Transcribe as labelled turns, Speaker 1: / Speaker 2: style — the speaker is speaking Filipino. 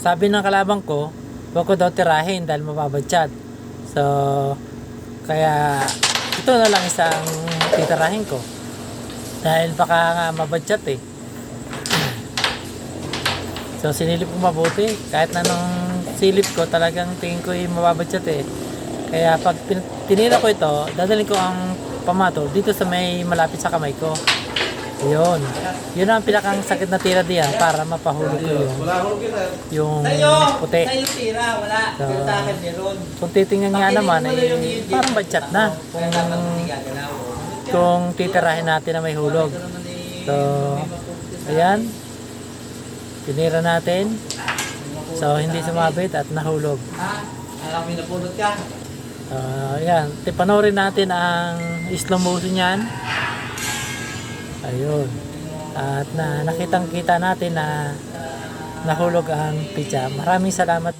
Speaker 1: sabi ng kalabang ko, huwag ko daw tirahin dahil mababadyat. So, kaya ito na lang isang titirahin ko. Dahil baka nga mabadyat eh. So, sinilip ko mabuti. Kahit na nung silip ko, talagang tingin ko yung mababadyat eh. Kaya pag tinira ko ito, dadalhin ko ang pamato dito sa may malapit sa kamay ko. Yun. Yun ang pinakang sakit na tira diyan para mapahulog ko yung puti.
Speaker 2: Sa'yo tira, wala.
Speaker 1: So,
Speaker 2: Pero sa akin meron.
Speaker 1: kung titingnan nga naman, eh, parang badyat na. Kung titirahin natin na may hulog. So, ayan. Tinira natin. So, hindi sumabit at nahulog.
Speaker 2: Alam mo, napulot ka.
Speaker 1: Ayan. Panoorin natin ang slow motion niyan. Ayun. At nakitang-kita natin na nahulog ang pizza. Maraming salamat.